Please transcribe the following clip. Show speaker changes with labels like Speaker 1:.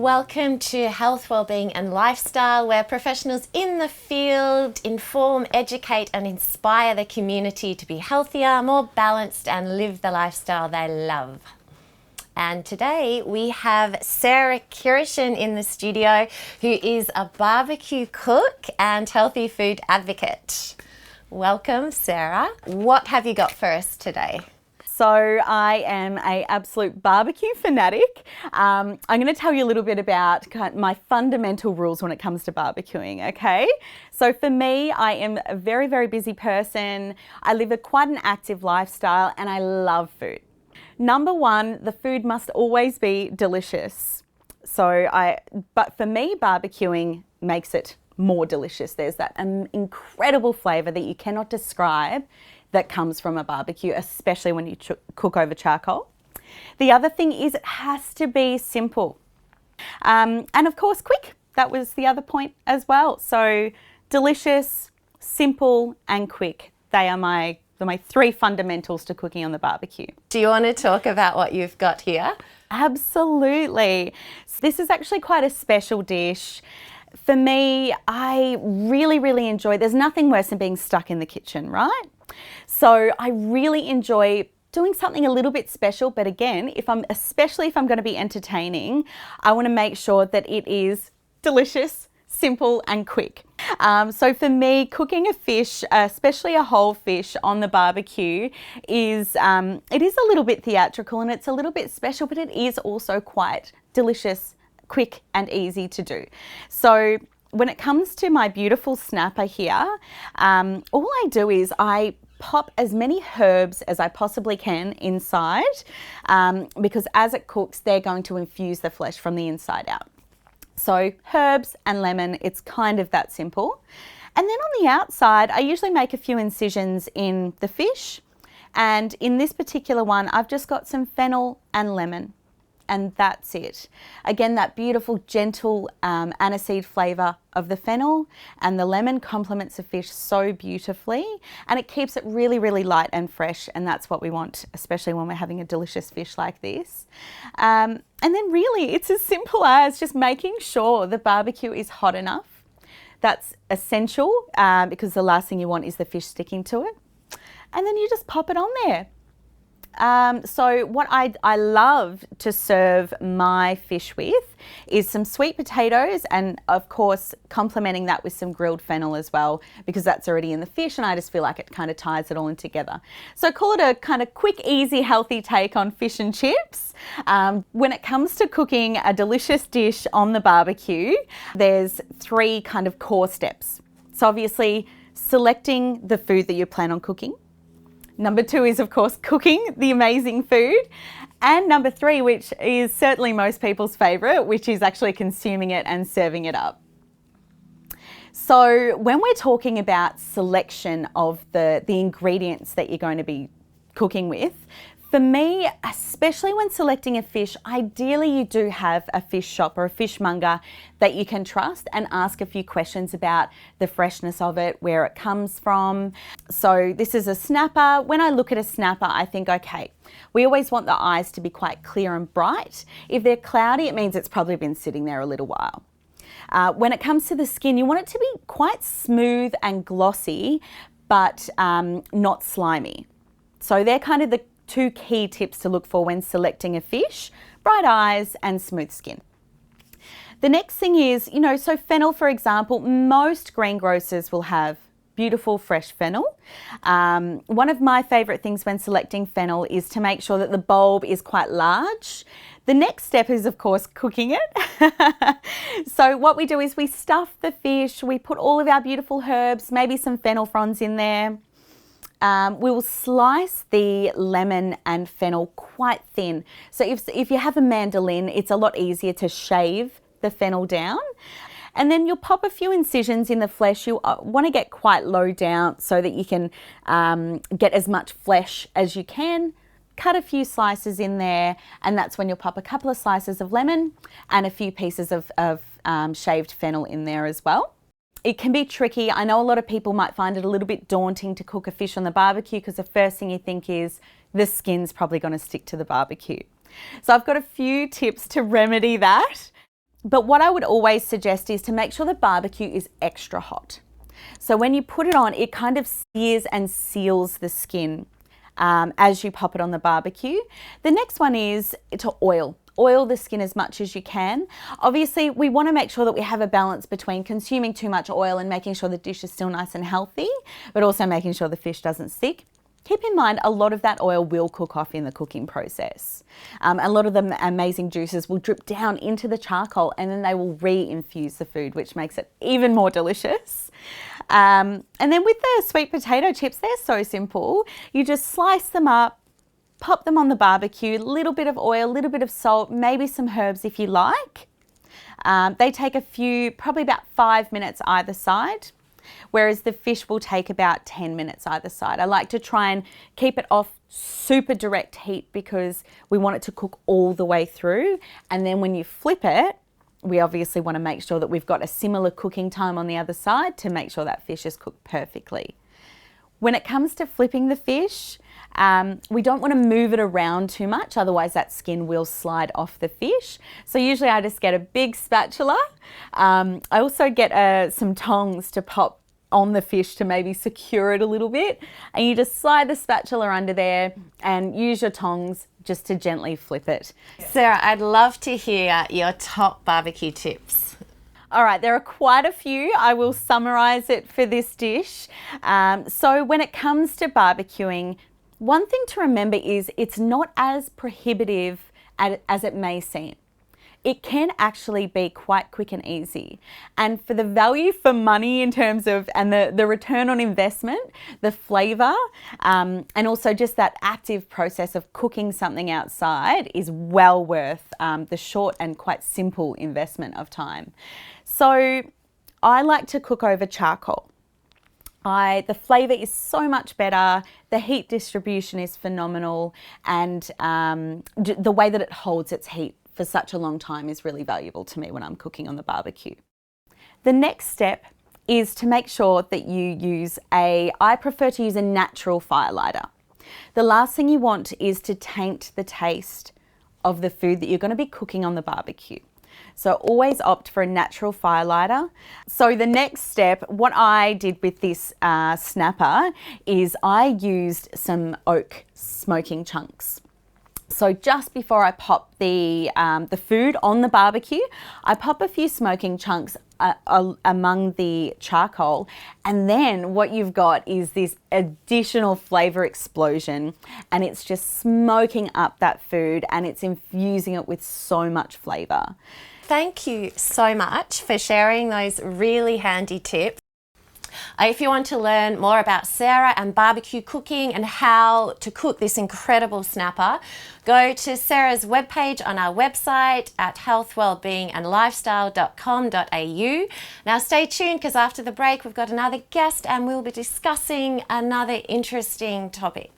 Speaker 1: Welcome to Health, Wellbeing and Lifestyle, where professionals in the field inform, educate and inspire the community to be healthier, more balanced and live the lifestyle they love. And today we have Sarah Kiryshin in the studio, who is a barbecue cook and healthy food advocate. Welcome, Sarah. What have you got for us today?
Speaker 2: So I am an absolute barbecue fanatic. I'm going to tell you a little bit about my fundamental rules when it comes to barbecuing, okay? So for me, I am a very, very busy person. I live quite an active lifestyle and I love food. Number one, the food must always be delicious. But for me, barbecuing makes it more delicious. There's that incredible flavour that you cannot describe that comes from a barbecue, especially when you cook over charcoal. The other thing is it has to be simple. And of course, quick. That was the other point as well. So delicious, simple and quick. They are my three fundamentals to cooking on the barbecue.
Speaker 1: Do you want to talk about what you've got here?
Speaker 2: Absolutely. So this is actually quite a special dish. For me, I really, really enjoy, there's nothing worse than being stuck in the kitchen, right? So I really enjoy doing something a little bit special, but again, especially if I'm going to be entertaining, I want to make sure that it is delicious, simple and quick. So for me, cooking a fish, especially a whole fish on the barbecue is, it is a little bit theatrical and it's a little bit special, but it is also quite delicious, quick and easy to do. So when it comes to my beautiful snapper here, all I do is I pop as many herbs as I possibly can inside because as it cooks, they're going to infuse the flesh from the inside out. So herbs and lemon, it's kind of that simple. And then on the outside, I usually make a few incisions in the fish. And in this particular one, I've just got some fennel and lemon. And that's it. Again, that beautiful, gentle aniseed flavour of the fennel and the lemon complements the fish so beautifully and it keeps it really, really light and fresh, and that's what we want, especially when we're having a delicious fish like this. And then really, it's as simple as just making sure the barbecue is hot enough. That's essential because the last thing you want is the fish sticking to it. And then you just pop it on there. So what I love to serve my fish with is some sweet potatoes and of course complementing that with some grilled fennel as well because that's already in the fish and I just feel like it kind of ties it all in together. So call it a kind of quick, easy, healthy take on fish and chips. When it comes to cooking a delicious dish on the barbecue, there's three kind of core steps. So obviously selecting the food that you plan on cooking. Number two is, of course, cooking the amazing food. And number three, which is certainly most people's favourite, which is actually consuming it and serving it up. So when we're talking about selection of the ingredients that you're going to be cooking with, for me, especially when selecting a fish, ideally you do have a fish shop or a fishmonger that you can trust and ask a few questions about the freshness of it, where it comes from. So this is a snapper. When I look at a snapper, I think, okay, we always want the eyes to be quite clear and bright. If they're cloudy, it means it's probably been sitting there a little while. When it comes to the skin, you want it to be quite smooth and glossy, but not slimy. So they're kind of the two key tips to look for when selecting a fish: bright eyes and smooth skin. The next thing is, so fennel, for example, most greengrocers will have beautiful fresh fennel. One of my favourite things when selecting fennel is to make sure that the bulb is quite large. The next step is, of course, cooking it. So what we do is we stuff the fish, we put all of our beautiful herbs, maybe some fennel fronds in there. We will slice the lemon and fennel quite thin. So if you have a mandolin, it's a lot easier to shave the fennel down. And then you'll pop a few incisions in the flesh. You want to get quite low down so that you can get as much flesh as you can. Cut a few slices in there, and that's when you'll pop a couple of slices of lemon and a few pieces of shaved fennel in there as well. It can be tricky. I know a lot of people might find it a little bit daunting to cook a fish on the barbecue because the first thing you think is the skin's probably going to stick to the barbecue. So I've got a few tips to remedy that. But what I would always suggest is to make sure the barbecue is extra hot. So when you put it on, it kind of sears and seals the skin as you pop it on the barbecue. The next one is to oil. Oil the skin as much as you can. Obviously, we want to make sure that we have a balance between consuming too much oil and making sure the dish is still nice and healthy, but also making sure the fish doesn't stick. Keep in mind, a lot of that oil will cook off in the cooking process. A lot of the amazing juices will drip down into the charcoal and then they will re-infuse the food, which makes it even more delicious. And then with the sweet potato chips, they're so simple. You just slice them up, pop them on the barbecue, a little bit of oil, a little bit of salt, maybe some herbs if you like. They take probably about 5 minutes either side, whereas the fish will take about 10 minutes either side. I like to try and keep it off super direct heat because we want it to cook all the way through. And then when you flip it, we obviously want to make sure that we've got a similar cooking time on the other side to make sure that fish is cooked perfectly. When it comes to flipping the fish, we don't want to move it around too much, otherwise that skin will slide off the fish. So usually I just get a big spatula. I also get some tongs to pop on the fish to maybe secure it a little bit. And you just slide the spatula under there and use your tongs just to gently flip it.
Speaker 1: Sarah, I'd love to hear your top barbecue tips.
Speaker 2: All right, there are quite a few. I will summarise it for this dish. So when it comes to barbecuing, one thing to remember is it's not as prohibitive as it may seem. It can actually be quite quick and easy. And for the value for money in terms of, and the return on investment, the flavour, and also just that active process of cooking something outside is well worth the short and quite simple investment of time. So I like to cook over charcoal. The flavour is so much better, the heat distribution is phenomenal, and the way that it holds its heat for such a long time is really valuable to me when I'm cooking on the barbecue. The next step is to make sure that you use I prefer to use a natural fire lighter. The last thing you want is to taint the taste of the food that you're going to be cooking on the barbecue. So always opt for a natural fire lighter. So the next step, what I did with this snapper is I used some oak smoking chunks. So just before I pop the food on the barbecue, I pop a few smoking chunks among the charcoal, and then what you've got is this additional flavour explosion, and it's just smoking up that food and it's infusing it with so much flavour.
Speaker 1: Thank you so much for sharing those really handy tips. If you want to learn more about Sarah and barbecue cooking and how to cook this incredible snapper, go to Sarah's webpage on our website at healthwellbeingandlifestyle.com.au. Now stay tuned because after the break we've got another guest and we'll be discussing another interesting topic.